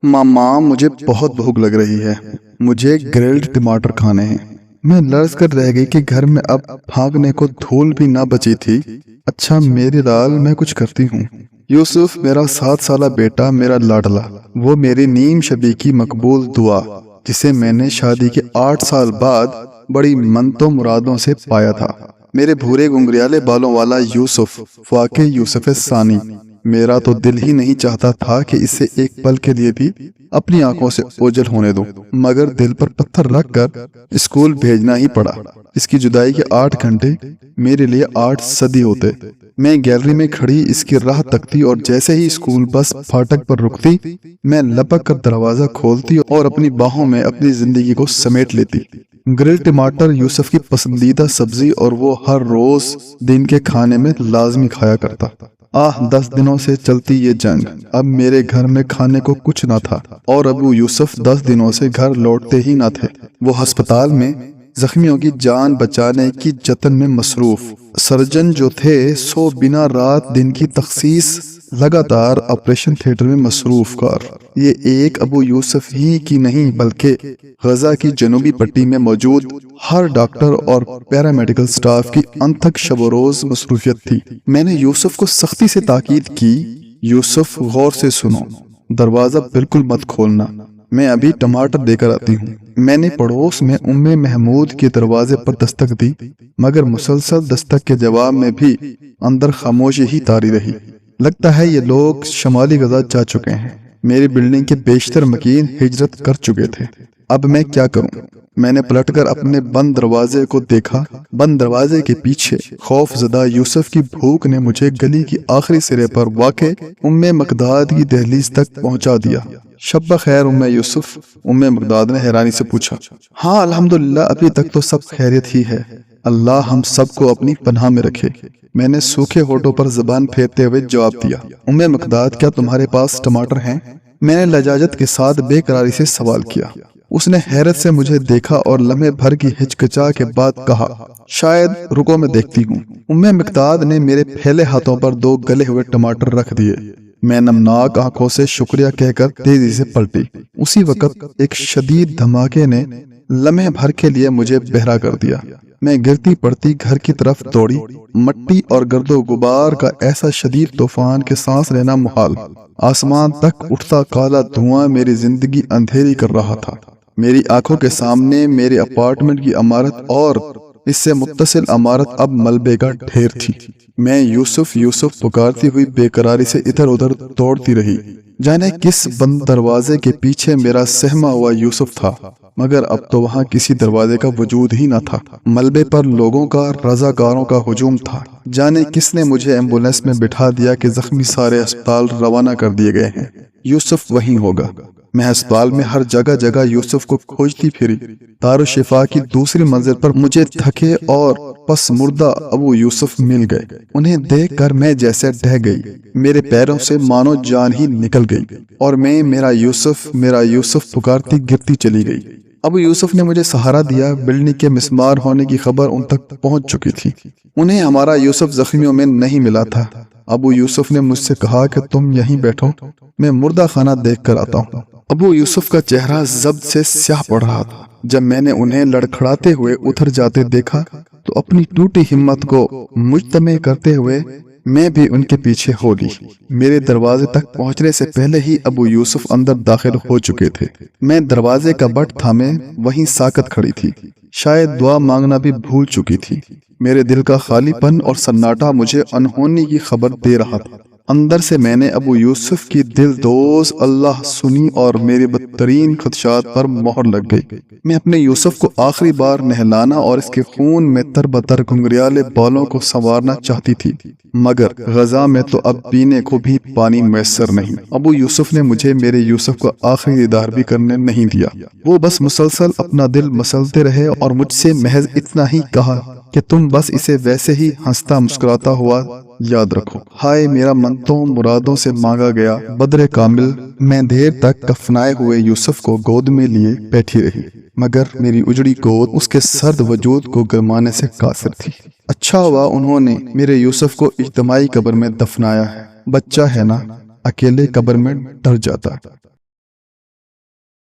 ماما مجھے بہت بھوک لگ رہی ہے، مجھے گرلڈ ٹماٹر کھانے ہیں۔ میں لرز کر رہ گئی کہ گھر میں اب بھاگنے کو دھول بھی نہ بچی تھی۔ اچھا میری دال میں کچھ کرتی ہوں۔ یوسف میرا 7 سالہ بیٹا، میرا لاڈلا، وہ میری نیم شبی کی مقبول دعا، جسے میں نے شادی کے 8 سال بعد بڑی منتوں مرادوں سے پایا تھا۔ میرے بھورے گنگریالے بالوں والا یوسف، واقعی یوسف ثانی۔ میرا تو دل ہی نہیں چاہتا تھا کہ اسے ایک پل کے لیے بھی اپنی آنکھوں سے اوجھل ہونے دوں، مگر دل پر پتھر رکھ کر اسکول بھیجنا ہی پڑا۔ اس کی جدائی کے 8 گھنٹے میرے لیے 8 صدی ہوتے۔ میں گیلری میں کھڑی اس کی راہ تکتی اور جیسے ہی اسکول بس پھاٹک پر رکتی، میں لپک کر دروازہ کھولتی اور اپنی باہوں میں اپنی زندگی کو سمیٹ لیتی۔ گرل ٹماٹر یوسف کی پسندیدہ سبزی اور وہ ہر روز دن کے کھانے میں لازمی کھایا کرتا۔ 10 دنوں سے چلتی یہ جنگ، اب میرے گھر میں کھانے کو کچھ نہ تھا اور ابو یوسف 10 دنوں سے گھر لوٹتے ہی نہ تھے۔ وہ ہسپتال میں زخمیوں کی جان بچانے کی جتن میں مصروف۔ سرجن جو تھے سو بنا رات دن کی تخصیص، لگاتار آپریشن تھیٹر میں مصروف کار۔ یہ ایک ابو یوسف ہی کی نہیں بلکہ غزہ کی جنوبی پٹی میں موجود ہر ڈاکٹر اور پیرامیڈیکل سٹاف کی انتھک شب و روز مصروفیت تھی۔ میں نے یوسف کو سختی سے تاکید کی، یوسف غور سے سنو، دروازہ بالکل مت کھولنا، میں ابھی ٹماٹر دے کر آتی ہوں۔ میں نے پڑوس میں محمود کے دروازے پر دستک دی، مگر مسلسل دستک کے جواب میں بھی اندر خاموشی ہی طاری رہی۔ لگتا ہے یہ لوگ شمالی غزہ جا چکے ہیں۔ میری بلڈنگ کے بیشتر مکین ہجرت کر چکے تھے۔ اب میں کیا کروں؟ میں نے پلٹ کر اپنے بند دروازے کو دیکھا۔ بند دروازے کے پیچھے خوف زدہ یوسف کی بھوک نے مجھے گلی کی آخری سرے پر واقع مقداد کی دہلیز تک پہنچا دیا۔ شب بخیر یوسف، مقداد نے حیرانی سے پوچھا۔ ہاں الحمدللہ، ابھی تک تو سب خیریت ہی ہے، اللہ ہم سب کو اپنی پناہ میں رکھے۔ میں نے سوکھے ہونٹوں پر زبان پھیرتے ہوئے جواب دیا۔ مقداد، کیا تمہارے پاس ٹماٹر ہیں؟ میں نے لجاجت کے ساتھ بے قراری سے سوال کیا۔ اس نے حیرت سے مجھے دیکھا اور لمحے بھر کی ہچکچا کے بعد کہا، شاید، رکو میں دیکھتی ہوں۔ مقداد نے میرے پھیلے ہاتھوں پر 2 گلے ہوئے ٹماٹر رکھ دیے۔ میں نمناک آنکھوں سے شکریہ کہہ کر تیزی سے پلٹی۔ اسی وقت ایک شدید دھماکے نے لمحے بھر کے لیے مجھے بہرا کر دیا۔ میں گرتی پڑتی گھر کی طرف دوڑی۔ مٹی اور گرد و غبار کا ایسا شدید طوفان کہ سانس لینا محال۔ آسمان تک اٹھتا کالا دھواں میری زندگی اندھیری کر رہا تھا۔ میری آنکھوں کے سامنے میرے اپارٹمنٹ کی عمارت اور اس سے متصل عمارت اب ملبے کا ڈھیر تھی۔ میں یوسف یوسف پکارتی ہوئی بے قراری سے ادھر ادھر دوڑتی رہی، جانے کس بند دروازے کے پیچھے میرا سہما ہوا یوسف تھا، مگر اب تو وہاں کسی دروازے کا وجود ہی نہ تھا۔ ملبے پر لوگوں کا، رضاکاروں کا ہجوم تھا۔ جانے کس نے مجھے ایمبولینس میں بٹھا دیا کہ زخمی سارے اسپتال روانہ کر دیے گئے ہیں۔ یوسف وہیں ہوگا۔ میں ہسپتال میں ہر جگہ جگہ یوسف کو کھوجتی پھری۔ دارالشفا کی دوسری منزل پر مجھے تھکے اور پس مردہ ابو یوسف مل گئے۔ انہیں دیکھ کر میں جیسے ڈہ گئی، میرے پیروں سے مانو جان ہی نکل گئی اور میں میرا یوسف پکارتی گرتی چلی گئی۔ ابو یوسف نے مجھے سہارا دیا۔ بلڈنگ کے مسمار ہونے کی خبر ان تک پہنچ چکی تھی۔ انہیں ہمارا یوسف زخمیوں میں نہیں ملا تھا۔ ابو یوسف نے مجھ سے کہا کہ تم یہیں بیٹھو، میں مردہ خانہ دیکھ کر آتا ہوں۔ ابو یوسف کا چہرہ ضبط سے سیاہ پڑ رہا تھا۔ جب میں نے انہیں لڑکھڑاتے ہوئے ادھر جاتے دیکھا تو اپنی ٹوٹی ہمت کو مجتمع کرتے ہوئے میں بھی ان کے پیچھے ہو لی۔ میرے دروازے تک پہنچنے سے پہلے ہی ابو یوسف اندر داخل ہو چکے تھے۔ میں دروازے کا بٹ تھامے وہیں ساکت کھڑی تھی، شاید دعا مانگنا بھی بھول چکی تھی۔ میرے دل کا خالی پن اور سناٹا مجھے انہونی کی خبر دے رہا تھا۔ اندر سے میں نے ابو یوسف کی دل دوز اللہ سنی اور میری بدترین خدشات پر مہر لگ گئی۔ میں اپنے یوسف کو آخری بار نہلانا اور اس کے خون میں تر بتر گنگریالے بالوں کو سنوارنا چاہتی تھی، مگر غزہ میں تو اب پینے کو بھی پانی میسر نہیں۔ ابو یوسف نے مجھے میرے یوسف کو آخری دیدار بھی کرنے نہیں دیا۔ وہ بس مسلسل اپنا دل مسلتے رہے اور مجھ سے محض اتنا ہی کہا کہ تم بس اسے ویسے ہی ہنستا مسکراتا ہوا یاد رکھو۔ ہائے میرا منتوں مرادوں سے مانگا گیا بدر کامل۔ میں دیر تک کفنائے ہوئے یوسف کو گود میں لیے بیٹھی رہی، مگر میری اجڑی گود اس کے سرد وجود کو گرمانے سے قاصر تھی۔ اچھا ہوا انہوں نے میرے یوسف کو اجتماعی قبر میں دفنایا ہے، بچہ ہے نا، اکیلے قبر میں ڈر جاتا۔